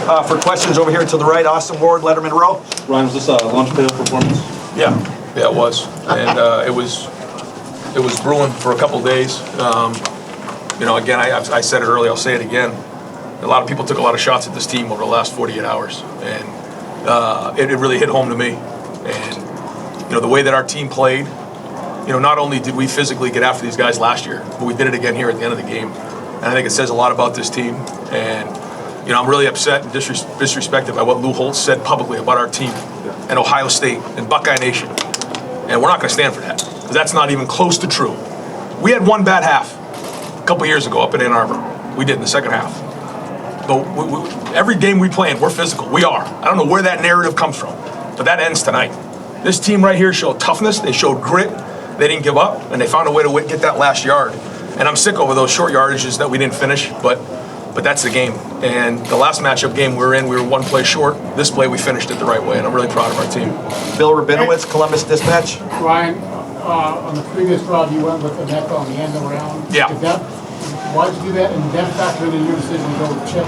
For questions over here to the right, Austin Ward, Letterman Row. Ryan, was this a lunch pail performance? Yeah, it was, and it was brewing for a couple days. Again, I said it earlier, I'll say it again. A lot of people took a lot of shots at this team over the last 48 hours, and it really hit home to me. And the way that our team played, not only did we physically get after these guys last year, but we did it again here at the end of the game. And I think it says a lot about this team. And I'm really upset and disrespected by what Lou Holtz said publicly about our team and Ohio State and Buckeye Nation. And we're not going to stand for that, because that's not even close to true. We had one bad half a couple years ago up in Ann Arbor. We did in the second half. But every game we play in, we're physical. We are. I don't know where that narrative comes from, but that ends tonight. This team right here showed toughness. They showed grit. They didn't give up, and they found a way to get that last yard. And I'm sick over those short yardages that we didn't finish, but that's the game. And the last matchup game we were one play short. This play, we finished it the right way, and I'm really proud of our team. Bill Rabinowitz, Columbus Dispatch. Ryan, on the previous drive, you went with the neck on the end around. Yeah. Why did you do that? And did that factor into your decision to go with Chip?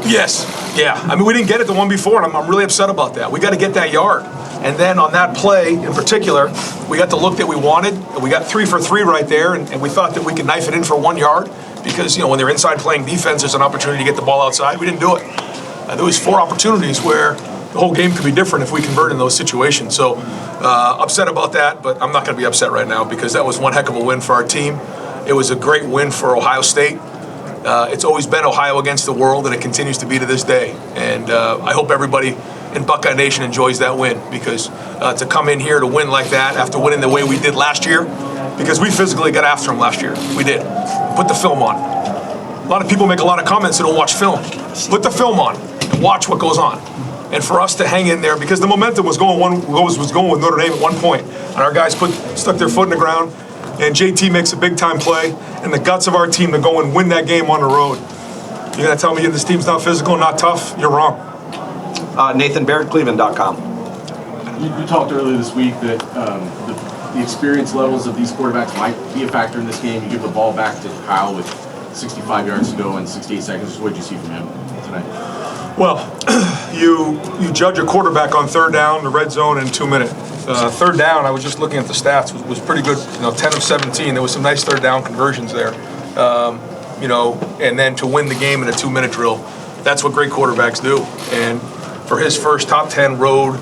Yes. Yeah. I mean, we didn't get it the one before, and I'm really upset about that. We got to get that yard. And then on that play in particular, we got the look that we wanted. We got 3 for 3 right there, and we thought that we could knife it in for 1 yard because, when they're inside playing defense, there's an opportunity to get the ball outside. We didn't do it. There was 4 opportunities where the whole game could be different if we convert in those situations. So upset about that, but I'm not going to be upset right now because that was one heck of a win for our team. It was a great win for Ohio State. It's always been Ohio against the world, and it continues to be to this day. And I hope everybody in Buckeye Nation enjoys that win, because to come in here to win like that after winning the way we did last year, because we physically got after them last year. We did. Put the film on. A lot of people make a lot of comments that don't watch film. Put the film on and watch what goes on. And for us to hang in there, because the momentum was going with Notre Dame at one point, and our guys stuck their foot in the ground, and JT makes a big-time play, and the guts of our team to go and win that game on the road. You're going to tell me this team's not physical, not tough? You're wrong. Nathan Barrett, Cleveland.com. You talked earlier this week that the experience levels of these quarterbacks might be a factor in this game. You give the ball back to Kyle with 65 yards to go in 68 seconds. What did you see from him tonight? Well, you judge a quarterback on third down, the red zone, in 2 minutes. Third down, I was just looking at the stats, was pretty good. 10 of 17. There was some nice third down conversions there. And then to win the game in a 2-minute drill, that's what great quarterbacks do. And for his first top 10 road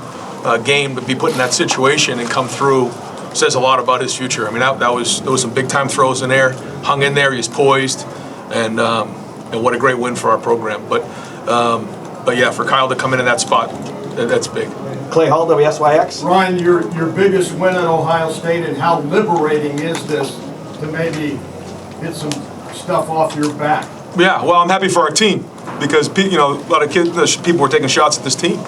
game to be put in that situation and come through says a lot about his future. I mean, there was some big time throws in there, hung in there, he's poised, and what a great win for our program. But yeah, for Kyle to come in that spot, that's big. Clay Hall, WSYX. Ryan, your biggest win at Ohio State, and how liberating is this to maybe get some stuff off your back? Yeah, well, I'm happy for our team, because a lot of people were taking shots at this team,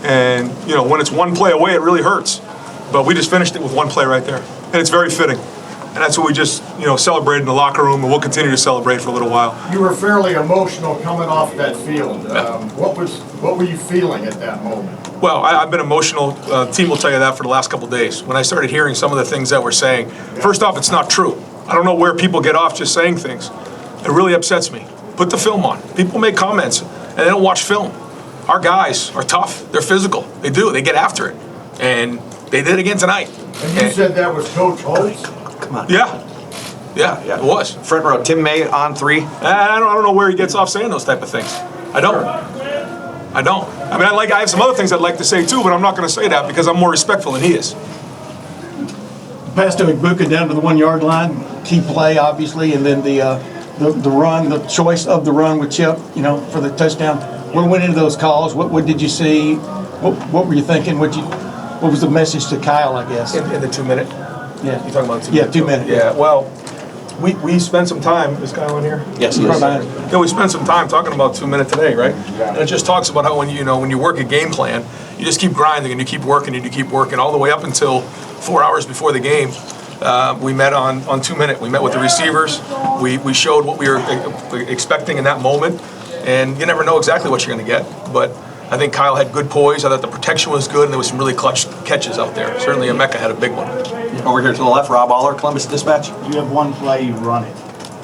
and when it's one play away, it really hurts. But we just finished it with one play right there, and it's very fitting. And that's what we just celebrated in the locker room, and we'll continue to celebrate for a little while. You were fairly emotional coming off that field. What were you feeling at that moment? Well, I've been emotional. Team will tell you that for the last couple of days. When I started hearing some of the things that we're saying, first off, it's not true. I don't know where people get off just saying things. It really upsets me. Put the film on. People make comments, and they don't watch film. Our guys are tough. They're physical. They do. They get after it. And they did it again tonight. And you said that was Coach Holtz? Come on. Yeah, it was. Front row, Tim May on 3. I don't know where he gets off saying those type of things. I don't. I mean, I have some other things I'd like to say too, but I'm not going to say that because I'm more respectful than he is. Pass to Ibuka down to the 1 yard line, key play obviously, and then the run, the choice of the run with Chip, for the touchdown. What went into those calls? What did you see? What were you thinking? What was the message to Kyle, I guess? In the 2 minute. Yeah. You're talking about 2 minute? minute? Yeah, 2 minute. Yeah. Well, we spent some time. Is Kyle in here? Yes. Yeah, we spent some time talking about 2 minute today, right? And it just talks about how when you work a game plan, you just keep grinding and you keep working and you keep working all the way up until 4 hours before the game. We met on 2 minute. We met with the receivers. We showed what we were expecting in that moment, and you never know exactly what you're going to get. But I think Kyle had good poise. I thought the protection was good, and there was some really clutch catches out there. Certainly, Emeka had a big one. Over here to the left, Rob Aller, Columbus Dispatch. You have one play, you run it.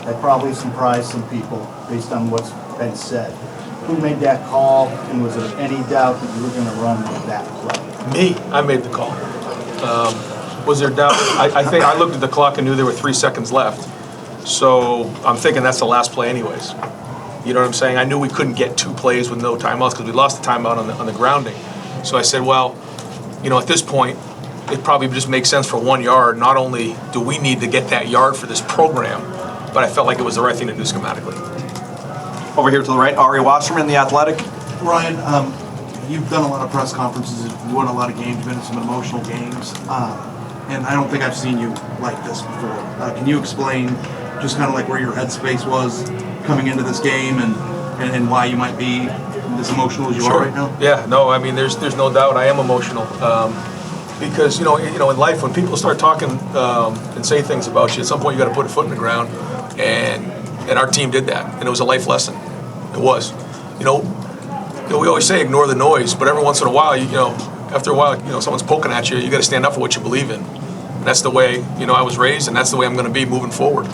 That probably surprised some people based on what's been said. Who made that call, and was there any doubt that you were going to run that play? Me, I made the call. Was there doubt? I think I looked at the clock and knew there were 3 seconds left. So I'm thinking that's the last play anyways. You know what I'm saying? I knew we couldn't get 2 plays with no timeouts because we lost the timeout on the grounding. So I said, well, you know, at this point, it probably just makes sense for 1 yard. Not only do we need to get that yard for this program, but I felt like it was the right thing to do schematically. Over here to the right, Ari Wasserman, The Athletic. Ryan, you've done a lot of press conferences, you won a lot of games, you've been in some emotional games, and I don't think I've seen you like this before. Can you explain just kind of like where your headspace was coming into this game and why you might be as emotional as you are right now? Yeah, no, I mean, there's no doubt I am emotional. Because, you know, in life, when people start talking and say things about you, at some point you got to put a foot in the ground, and our team did that, and it was a life lesson. It was. You know, we always say ignore the noise, but every once in a while, you know, after a while, you know, someone's poking at you, you got to stand up for what you believe in. And that's the way, you know, I was raised, and that's the way I'm going to be moving forward.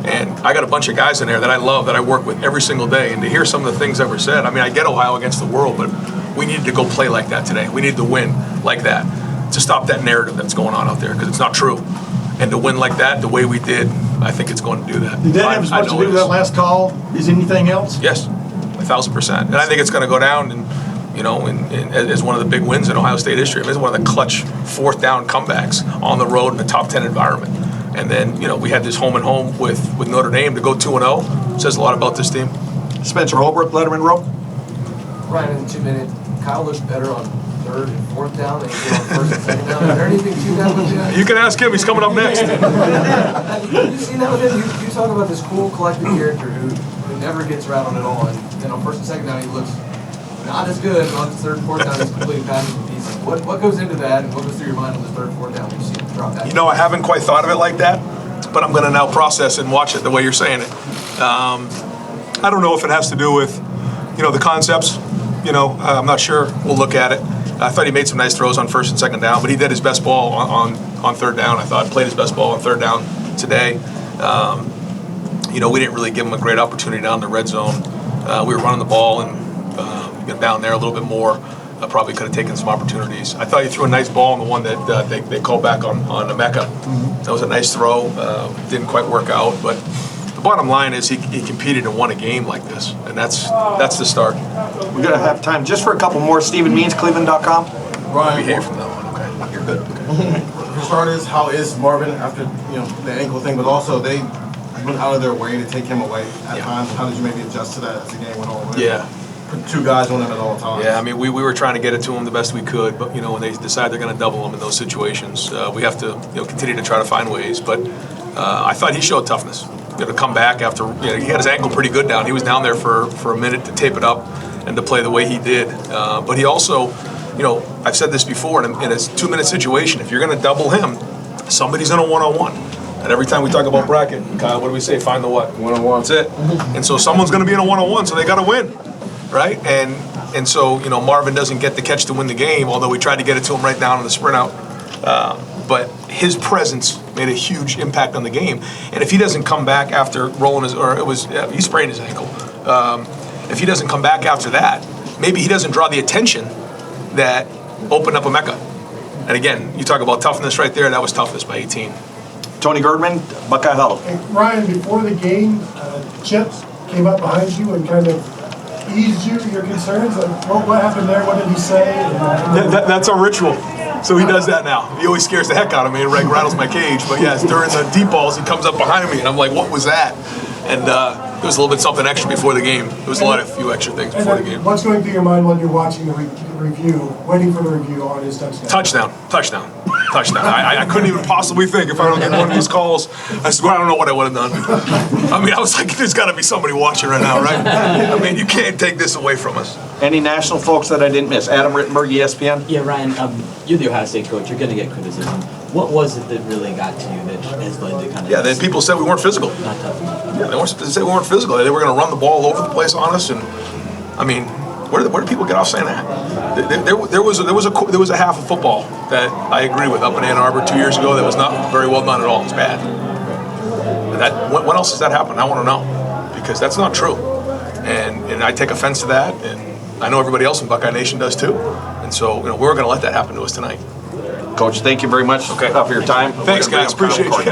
And I got a bunch of guys in there that I love, that I work with every single day, and to hear some of the things that were said, I mean, I get Ohio against the world, but we needed to go play like that today. We needed to win like that to stop that narrative that's going on out there, because it's not true. And to win like that, the way we did, I think it's going to do that. Did that have as much to do with that last call as anything else? Yes, 1,000%. And I think it's going to go down, and you know, as one of the big wins in Ohio State history. I mean, it's one of the clutch 4th down comebacks on the road in a top 10 environment. And then, you know, we had this home and home with Notre Dame to go 2-0. Says a lot about this team. Spencer Holbrook, Letterman Row. Ryan, in 2 minutes, Kyle looked better on 3rd and 4th down than he did on 1st and 2nd down. Is there anything to that with you? You can ask him. He's coming up next. You seen that with him? You talk about this cool, collected character who never gets rattled at all, and then on 1st and 2nd down he looks not as good, and on his 3rd and 4th down he's completely passes the pieces. What goes into that, and what goes through your mind on this 3rd and 4th down when you see him drop that? You know, I haven't quite thought of it like that, but I'm going to now process and watch it the way you're saying it. I don't know if it has to do with, you know, the concepts. You know, I'm not sure. We'll look at it. I thought he made some nice throws on 1st and 2nd down, but he did his best ball on 3rd down. I thought played his best ball on 3rd down today. You know, we didn't really give him a great opportunity down in the red zone. We were running the ball and you know, down there a little bit more. Probably could have taken some opportunities. I thought he threw a nice ball on the one that they called back on Emeka. That was a nice throw. Didn't quite work out, but the bottom line is he competed and won a game like this, and that's the start. We're going to have time just for a couple more. Stephen Means, Cleveland.com. We hear from that one. Okay, you're good. Okay. For starters, how is Marvin after the ankle thing, but also they went out of their way to take him away at times. How did you maybe adjust to that as the game went on? Yeah. Put 2 guys on him at all times. Yeah, I mean, we were trying to get it to him the best we could, but, you know, when they decide they're going to double him in those situations, we have to, you know, continue to try to find ways. But I thought he showed toughness. You know, to come back after, you know, he had his ankle pretty good down. He was down there for a minute to tape it up and to play the way he did. But he also, you know, I've said this before, in a 2-minute situation, if you're going to double him, somebody's in a one-on-one. And every time we talk about bracket, Kyle, what do we say? Find the what? One-on-one. That's it. And so someone's going to be in a one-on-one, so they got to win. Right? And so, you know, Marvin doesn't get the catch to win the game, although we tried to get it to him right down in the sprint out. But his presence made a huge impact on the game. And if he doesn't come back after rolling he sprained his ankle. If he doesn't come back after that, maybe he doesn't draw the attention that opened up Emeka. And again, you talk about toughness right there. That was toughness by 18. Tony Girdman, Buckeye Huddle. Hey, Ryan, before the game, Chips came up behind you and kind of eased your concerns? Like, what happened there? What did he say? That's our ritual. So he does that now. He always scares the heck out of me and rattles my cage. But yes, during the deep balls, he comes up behind me, and I'm like, what was that? And there was a little bit something extra before the game. There was a few extra things before the game. What's going through your mind when you're watching the review, waiting for the review on his touchdown? Touchdown. I couldn't even possibly think if I don't get one of these calls. I swear I don't know what I would have done. I mean, I was like, there's got to be somebody watching right now, right? I mean, you can't take this away from us. Any national folks that I didn't miss? Adam Rittenberg, ESPN. Yeah, Ryan, you're the Ohio State coach. You're going to get criticism. What was it that really got to you that has led to kind of... Yeah, then people said we weren't physical. Not tough enough. Yeah, they said we weren't physical. They were going to run the ball all over the place on us. And, I mean, where did people get off saying that? There was a half of football that I agree with up in Ann Arbor 2 years ago that was not very well done at all. It was bad. And when else has that happened? I want to know. Because that's not true. And I take offense to that, and I know everybody else in Buckeye Nation does too. And so, we're going to let that happen to us tonight. Coach, thank you very much for your time. Thanks, guys. Appreciate you guys.